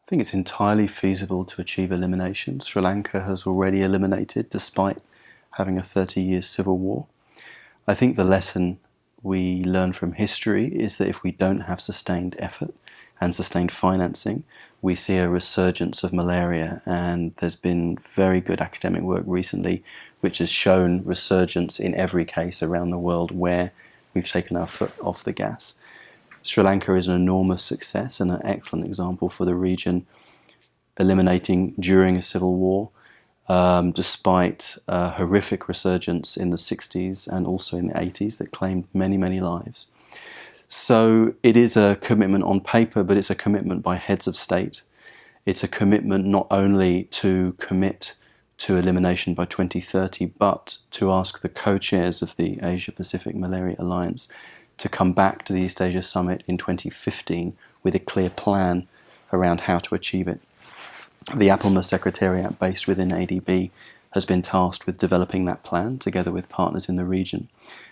I think it's entirely feasible to achieve elimination. Sri Lanka has already eliminated despite having a 30-year civil war. I think the lesson we learn from history is that if we don't have sustained effort and sustained financing, we see a resurgence of malaria, and there's been very good academic work recently which has shown resurgence in every case around the world where we've taken our foot off the gas. Sri Lanka is an enormous success and an excellent example for the region, eliminating during a civil war, despite a horrific resurgence in the 60s and also in the 80s that claimed many, many lives. So it is a commitment on paper, but it's a commitment by heads of state. It's a commitment not only to commit to elimination by 2030, but to ask the co-chairs of the Asia-Pacific Malaria Alliance to come back to the East Asia Summit in 2015 with a clear plan around how to achieve it. The Appelmer Secretariat, based within ADB, has been tasked with developing that plan together with partners in the region.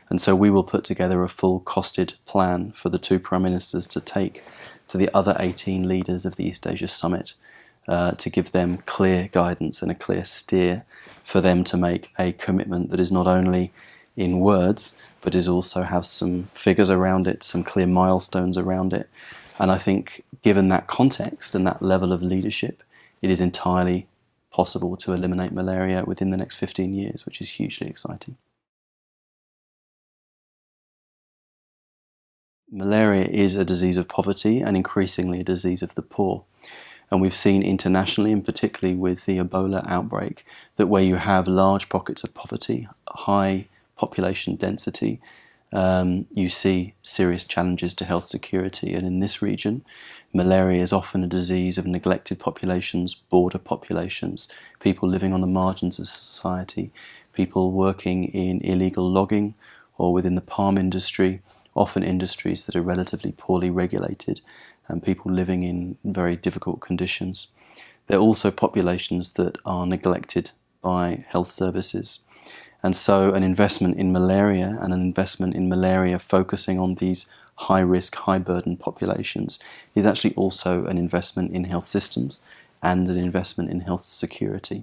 And so we will put together a full costed plan for the two Prime Ministers to take to the other 18 leaders of the East Asia Summit to give them clear guidance and a clear steer for them to make a commitment that is not only in words, but is also has some figures around it, some clear milestones around it. And I think given that context and that level of leadership, it is entirely possible to eliminate malaria within the next 15 years, which is hugely exciting. Malaria is a disease of poverty and increasingly a disease of the poor. And we've seen internationally, and particularly with the Ebola outbreak, that where you have large pockets of poverty, high population density, you see serious challenges to health security. And in this region, malaria is often a disease of neglected populations, border populations, people living on the margins of society, people working in illegal logging or within the palm industry, often industries that are relatively poorly regulated, and people living in very difficult conditions. They're also populations that are neglected by health services. And so an investment in malaria and an investment in malaria focusing on these high-risk, high-burden populations is actually also an investment in health systems and an investment in health security.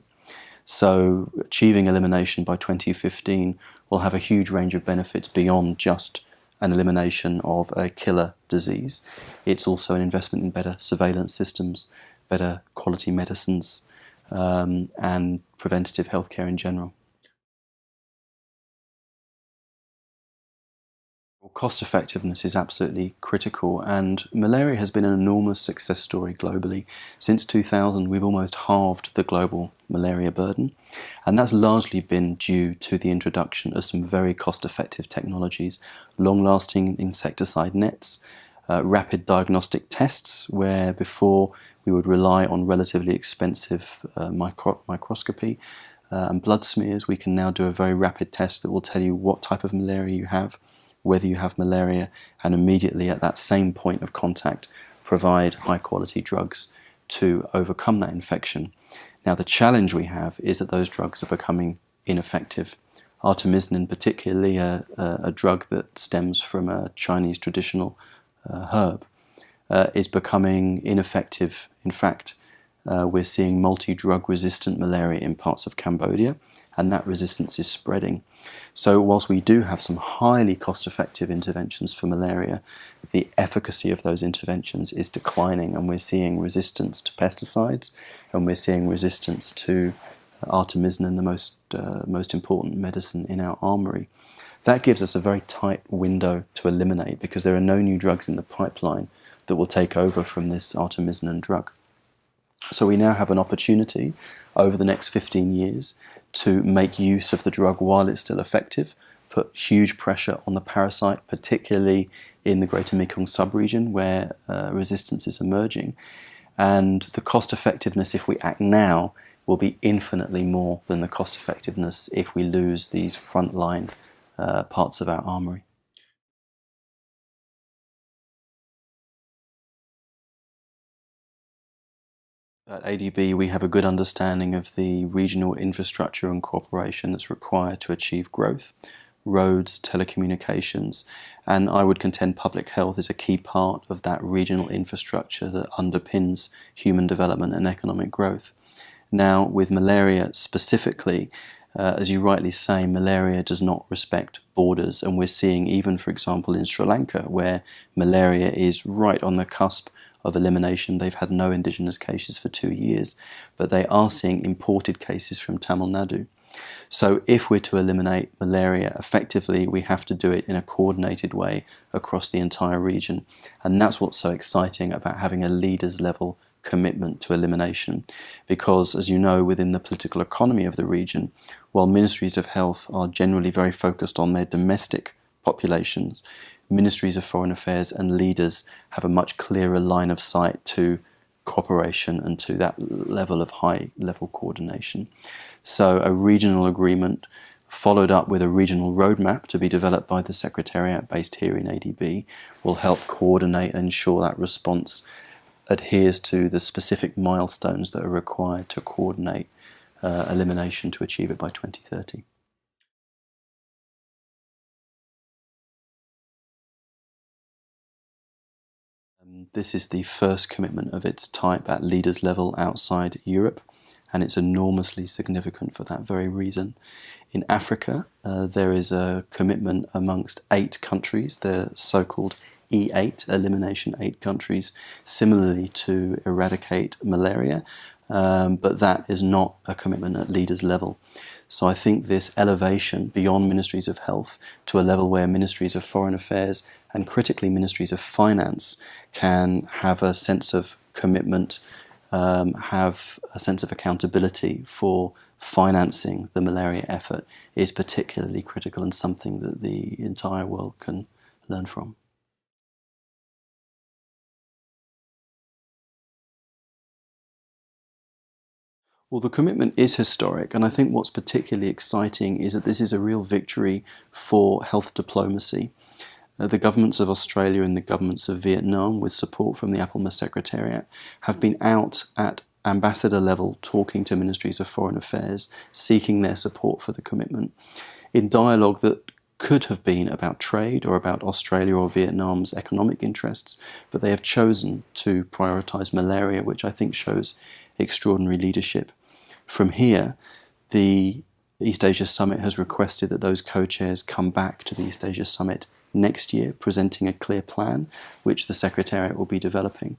So achieving elimination by 2015 will have a huge range of benefits beyond just an elimination of a killer disease. It's also an investment in better surveillance systems, better quality medicines, and preventative healthcare in general. Cost effectiveness is absolutely critical, and malaria has been an enormous success story globally. Since 2000, we've almost halved the global malaria burden, and that's largely been due to the introduction of some very cost-effective technologies, long-lasting insecticide nets, rapid diagnostic tests, where before we would rely on relatively expensive microscopy and blood smears. We can now do a very rapid test that will tell you what type of malaria you have, whether you have malaria, and immediately at that same point of contact provide high quality drugs to overcome that infection. Now the challenge we have is that those drugs are becoming ineffective. Artemisinin, particularly a drug that stems from a Chinese traditional herb, is becoming ineffective. In fact, we're seeing multi-drug resistant malaria in parts of Cambodia, and that resistance is spreading. So whilst we do have some highly cost-effective interventions for malaria, the efficacy of those interventions is declining, and we're seeing resistance to pesticides, and we're seeing resistance to artemisinin, the most important medicine in our armoury. That gives us a very tight window to eliminate because there are no new drugs in the pipeline that will take over from this artemisinin drug. So we now have an opportunity over the next 15 years to make use of the drug while it's still effective, put huge pressure on the parasite, particularly in the Greater Mekong sub-region where resistance is emerging. And the cost effectiveness, if we act now, will be infinitely more than the cost effectiveness if we lose these frontline parts of our armoury. At ADB, we have a good understanding of the regional infrastructure and cooperation that's required to achieve growth. roads, telecommunications, and I would contend public health is a key part of that regional infrastructure that underpins human development and economic growth. Now, with malaria specifically, as you rightly say, malaria does not respect borders, and we're seeing even, for example, in Sri Lanka, where malaria is right on the cusp of elimination. They've had no indigenous cases for 2 years, but they are seeing imported cases from Tamil Nadu. So if we're to eliminate malaria effectively, we have to do it in a coordinated way across the entire region. And that's what's so exciting about having a leaders level commitment to elimination, because, as you know, within the political economy of the region, while ministries of health are generally very focused on their domestic populations, ministries of foreign affairs and leaders have a much clearer line of sight to cooperation and to that level of high level coordination. So a regional agreement followed up with a regional roadmap to be developed by the Secretariat based here in ADB will help coordinate and ensure that response adheres to the specific milestones that are required to coordinate elimination to achieve it by 2030. This is the first commitment of its type at leaders level outside Europe, and it's enormously significant for that very reason. In Africa, there is a commitment amongst 8 countries, the so-called E8, Elimination 8 countries, similarly to eradicate malaria, but that is not a commitment at leaders level. So I think this elevation beyond ministries of health to a level where ministries of foreign affairs and critically ministries of finance can have a sense of commitment, have a sense of accountability for financing the malaria effort is particularly critical and something that the entire world can learn from. Well, the commitment is historic, and I think what's particularly exciting is that this is a real victory for health diplomacy. The governments of Australia and the governments of Vietnam, with support from the APMA Secretariat, have been out at ambassador level talking to ministries of foreign affairs, seeking their support for the commitment, in dialogue that could have been about trade or about Australia or Vietnam's economic interests, but they have chosen to prioritise malaria, which I think shows extraordinary leadership. From here, the East Asia Summit has requested that those co-chairs come back to the East Asia Summit next year, presenting a clear plan, which the Secretariat will be developing.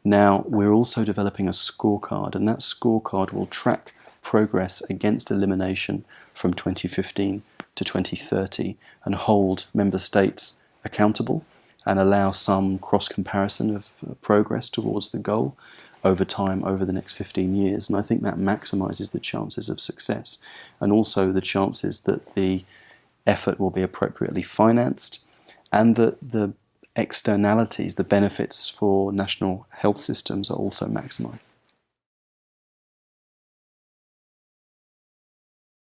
Now, we're also developing a scorecard, and that scorecard will track progress against elimination from 2015 to 2030 and hold member states accountable and allow some cross-comparison of progress towards the goal over time, over the next 15 years. And I think that maximises the chances of success and also the chances that the effort will be appropriately financed and that the externalities, the benefits for national health systems are also maximised.